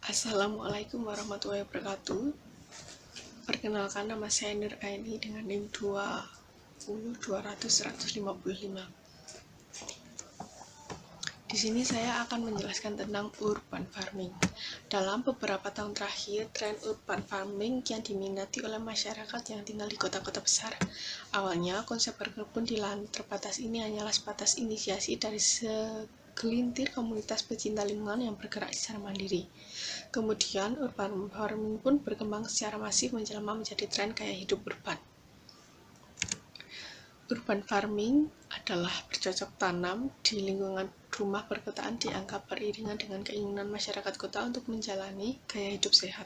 Assalamualaikum warahmatullahi wabarakatuh. Perkenalkan, nama saya Nur Aini dengan NIM 20200155. Di sini saya akan menjelaskan tentang urban farming. Dalam beberapa tahun terakhir, tren urban farming yang diminati oleh masyarakat yang tinggal di kota-kota besar. Awalnya, konsep berkebun di lahan terbatas ini hanyalah sebatas inisiasi dari segelintir komunitas pecinta lingkungan yang bergerak secara mandiri. Kemudian, urban farming pun berkembang secara masif menjelma menjadi tren gaya hidup urban. Urban farming adalah bercocok tanam di lingkungan rumah perkotaan dianggap beriringan dengan keinginan masyarakat kota untuk menjalani gaya hidup sehat.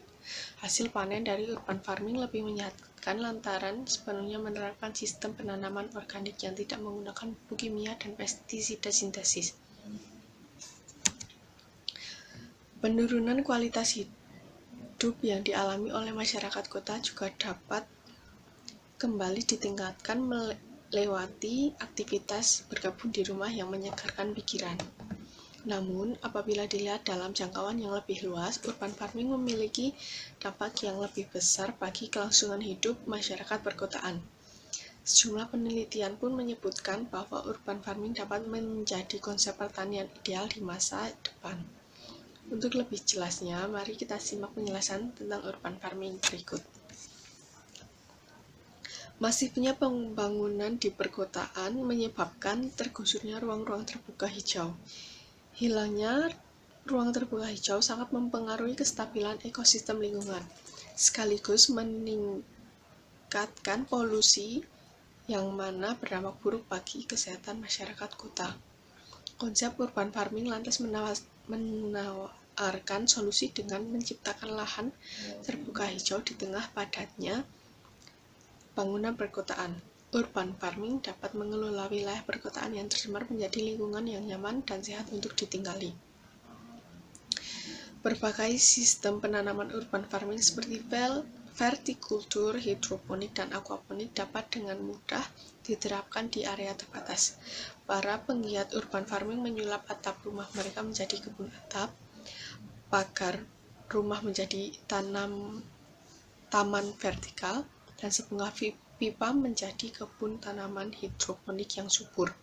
Hasil panen dari urban farming lebih menyehatkan lantaran sepenuhnya menerapkan sistem penanaman organik yang tidak menggunakan pupuk kimia dan pestisida sintesis. Penurunan kualitas hidup yang dialami oleh masyarakat kota juga dapat kembali ditingkatkan melewati aktivitas berkebun di rumah yang menyegarkan pikiran. Namun, apabila dilihat dalam jangkauan yang lebih luas, urban farming memiliki dampak yang lebih besar bagi kelangsungan hidup masyarakat perkotaan. Sejumlah penelitian pun menyebutkan bahwa urban farming dapat menjadi konsep pertanian ideal di masa depan. Untuk lebih jelasnya, mari kita simak penjelasan tentang urban farming berikut. Masifnya pembangunan di perkotaan menyebabkan tergusurnya ruang-ruang terbuka hijau. Hilangnya ruang terbuka hijau sangat mempengaruhi kestabilan ekosistem lingkungan, sekaligus meningkatkan polusi yang mana berdampak buruk bagi kesehatan masyarakat kota. Konsep urban farming lantas menawarkan solusi dengan menciptakan lahan terbuka hijau di tengah padatnya bangunan perkotaan. Urban farming dapat mengelola wilayah perkotaan yang tercemar menjadi lingkungan yang nyaman dan sehat untuk ditinggali. Berbagai sistem penanaman urban farming seperti vertikultur, hidroponik, dan aquaponik dapat dengan mudah diterapkan di area terbatas. Para penggiat urban farming menyulap atap rumah mereka menjadi kebun atap, pagar rumah menjadi taman vertikal, dan sebuah pipa menjadi kebun tanaman hidroponik yang subur.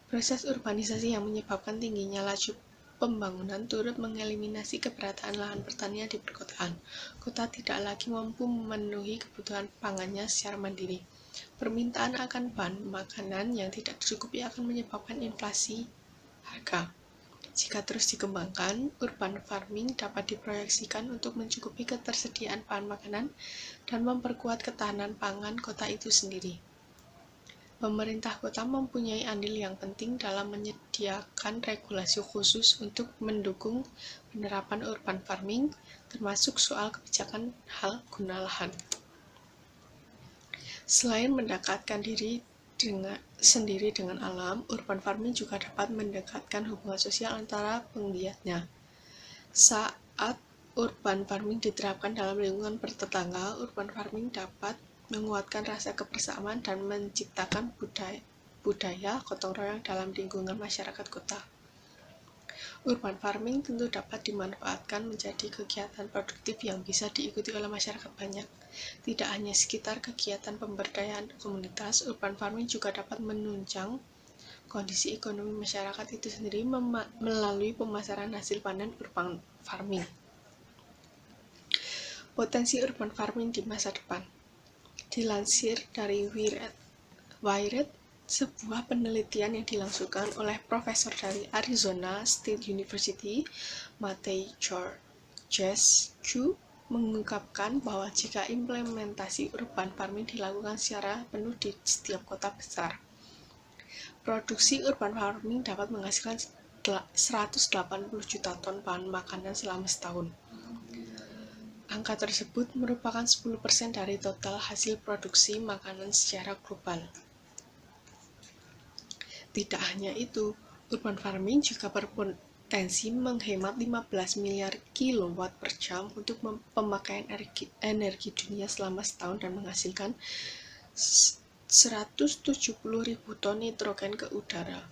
Proses urbanisasi yang menyebabkan tingginya laju pembangunan turut mengeliminasi keberadaan lahan pertanian di perkotaan. Kota tidak lagi mampu memenuhi kebutuhan pangannya secara mandiri. Permintaan akan bahan makanan yang tidak tercukupi akan menyebabkan inflasi harga. Jika terus dikembangkan, urban farming dapat diproyeksikan untuk mencukupi ketersediaan bahan makanan dan memperkuat ketahanan pangan kota itu sendiri. Pemerintah kota mempunyai andil yang penting dalam menyediakan regulasi khusus untuk mendukung penerapan urban farming, termasuk soal kebijakan hal guna lahan. Selain mendekatkan diri sendiri dengan alam, urban farming juga dapat mendekatkan hubungan sosial antara penggiatnya. Saat urban farming diterapkan dalam lingkungan bertetangga, urban farming dapat menguatkan rasa kebersamaan dan menciptakan budaya gotong royong dalam lingkungan masyarakat kota. Urban farming tentu dapat dimanfaatkan menjadi kegiatan produktif yang bisa diikuti oleh masyarakat banyak. Tidak hanya sekitar kegiatan pemberdayaan komunitas, urban farming juga dapat menunjang kondisi ekonomi masyarakat itu sendiri melalui pemasaran hasil panen urban farming. Potensi urban farming di masa depan. Dilansir dari Wired, sebuah penelitian yang dilangsungkan oleh profesor dari Arizona State University, Matei Georgescu, mengungkapkan bahwa jika implementasi urban farming dilakukan secara penuh di setiap kota besar, produksi urban farming dapat menghasilkan 180 juta ton bahan makanan selama setahun. Angka tersebut merupakan 10% dari total hasil produksi makanan secara global. Tidak hanya itu, urban farming juga berpotensi menghemat 15 miliar kilowatt per jam untuk pemakaian energi dunia selama setahun dan menghasilkan 170.000 ton nitrogen ke udara.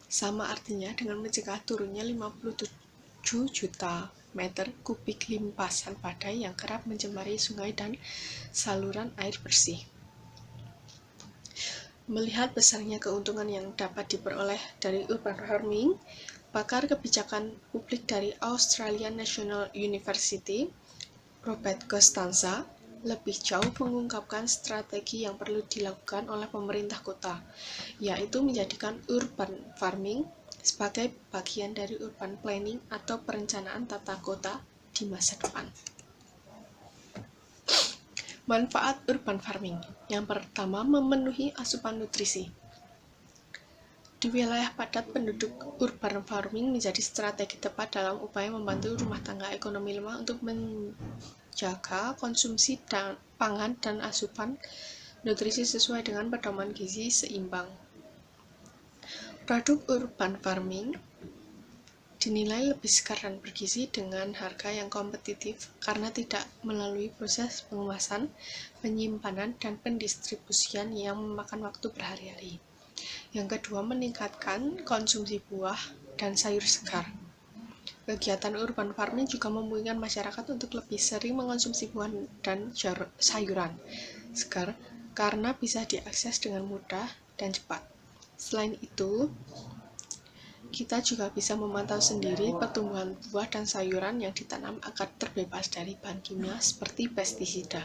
Sama artinya dengan mencegah turunnya 57 juta meter kubik limpasan badai yang kerap mencemari sungai dan saluran air bersih. Melihat besarnya keuntungan yang dapat diperoleh dari urban farming, pakar kebijakan publik dari Australian National University, Robert Costanza, lebih jauh mengungkapkan strategi yang perlu dilakukan oleh pemerintah kota, yaitu menjadikan urban farming sebagai bagian dari urban planning atau perencanaan tata kota di masa depan. Manfaat urban farming. Yang pertama, memenuhi asupan nutrisi. Di wilayah padat penduduk, urban farming menjadi strategi tepat dalam upaya membantu rumah tangga ekonomi lemah untuk menjaga konsumsi pangan dan asupan nutrisi sesuai dengan pedoman gizi seimbang. Produk urban farming dinilai lebih segar dan bergizi dengan harga yang kompetitif karena tidak melalui proses pengemasan, penyimpanan, dan pendistribusian yang memakan waktu berhari-hari. Yang kedua, meningkatkan konsumsi buah dan sayur segar. Kegiatan urban farming juga memungkinkan masyarakat untuk lebih sering mengonsumsi buah dan sayuran segar karena bisa diakses dengan mudah dan cepat. Selain itu, kita juga bisa memantau sendiri pertumbuhan buah dan sayuran yang ditanam agar terbebas dari bahan kimia seperti pestisida.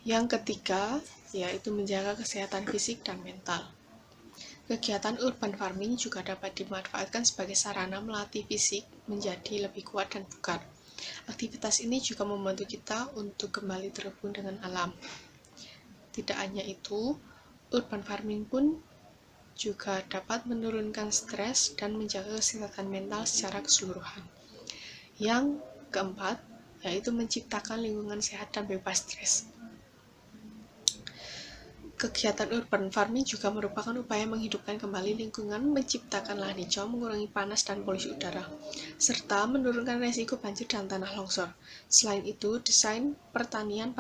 Yang ketiga, yaitu menjaga kesehatan fisik dan mental. Kegiatan urban farming juga dapat dimanfaatkan sebagai sarana melatih fisik menjadi lebih kuat dan bugar. Aktivitas ini juga membantu kita untuk kembali terhubung dengan alam. Tidak hanya itu, urban farming pun juga dapat menurunkan stres dan menjaga kesehatan mental secara keseluruhan. Yang keempat, yaitu menciptakan lingkungan sehat dan bebas stres. Kegiatan urban farming juga merupakan upaya menghidupkan kembali lingkungan, menciptakan lahan hijau, mengurangi panas dan polusi udara, serta menurunkan resiko banjir dan tanah longsor. Selain itu, desain pertanian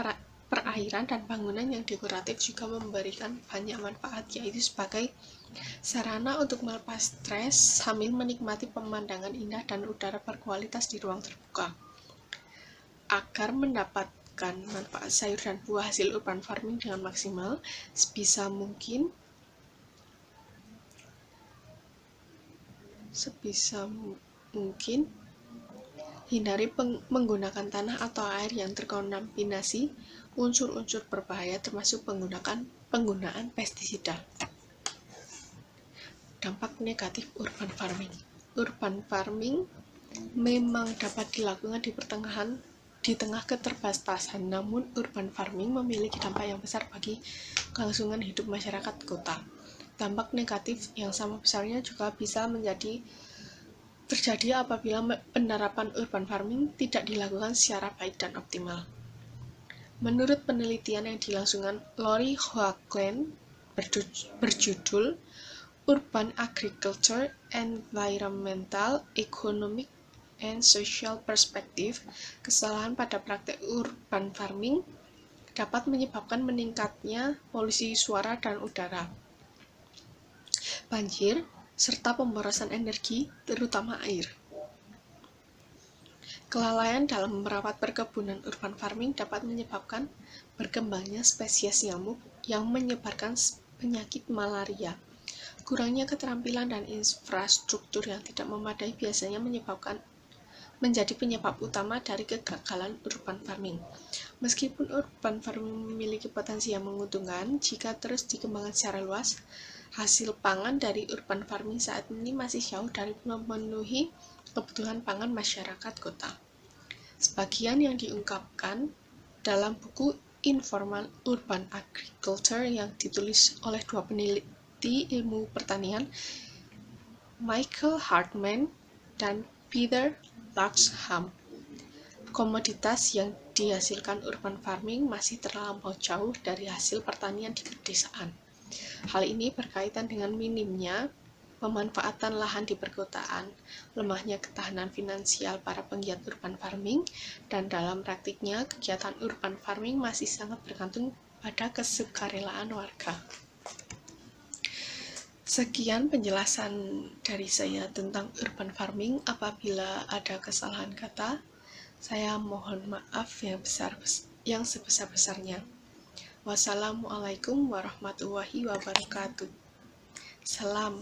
perairan dan bangunan yang dekoratif juga memberikan banyak manfaat, yaitu sebagai sarana untuk melepas stres sambil menikmati pemandangan indah dan udara berkualitas di ruang terbuka. Agar mendapatkan manfaat sayur dan buah hasil urban farming dengan maksimal, sebisa mungkin hindari menggunakan tanah atau air yang terkontaminasi unsur-unsur berbahaya termasuk penggunaan pestisida. Dampak negatif urban farming. Urban farming memang dapat dilakukan di tengah keterbatasan, namun urban farming memiliki dampak yang besar bagi kelangsungan hidup masyarakat kota. Dampak negatif yang sama besarnya juga bisa terjadi apabila penerapan urban farming tidak dilakukan secara baik dan optimal. Menurut penelitian yang dilangsungkan Lori Hoagland berjudul Urban Agriculture, Environmental, Economic, and Social Perspective, kesalahan pada praktek urban farming dapat menyebabkan meningkatnya polusi suara dan udara, banjir, serta pemborosan energi, terutama air. Kelalaian dalam merawat perkebunan urban farming dapat menyebabkan berkembangnya spesies nyamuk yang menyebarkan penyakit malaria. Kurangnya keterampilan dan infrastruktur yang tidak memadai biasanya menjadi penyebab utama dari kegagalan urban farming. Meskipun urban farming memiliki potensi yang menguntungkan, jika terus dikembangkan secara luas, hasil pangan dari urban farming saat ini masih jauh dari memenuhi kebutuhan pangan masyarakat kota. Sebagian yang diungkapkan dalam buku Informal Urban Agriculture yang ditulis oleh dua peneliti ilmu pertanian, Michael Hartman dan Peter Larsham. Komoditas yang dihasilkan urban farming masih terlampau jauh dari hasil pertanian di pedesaan. Hal ini berkaitan dengan minimnya pemanfaatan lahan di perkotaan, lemahnya ketahanan finansial para penggiat urban farming, dan dalam praktiknya kegiatan urban farming masih sangat bergantung pada kesukarelaan warga. Sekian penjelasan dari saya tentang urban farming. Apabila ada kesalahan kata, saya mohon maaf yang sebesar-besarnya. Wassalamualaikum warahmatullahi wabarakatuh. Salam.